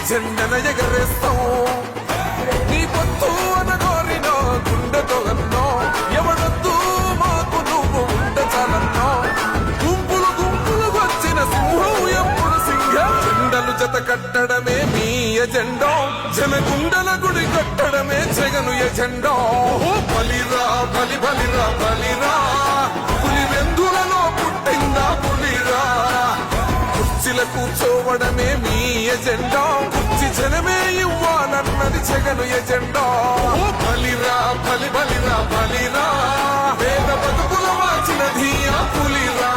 జెండన ఎగరేస్తాం నీ పొత్తు అనగోరినో గుండెతో అన్నో ఎవడొద్దు మాకు నువ్వు ఉండ చాలన్నో గుంపులు గుంపులు వచ్చిన సింహం ఎప్పుడు సింహం జెండలు జత కట్టడమే మీ ఎజెండో జనగుండల గుడి కట్టడమే జగను ఎజెండో బలిరా బలి బలిరా బలిరా పులి వెందులలో పుట్టిందా పులిరా కుర్చీల కూర్చోవడమే మీ ఎజెండా కుర్చీ జనమే ఇవ్వాలన్నది జగను ఎజెండా బలిరా బలి బలిరా బలిరా పేద బతుకుల మార్చినది ఆ పులిరా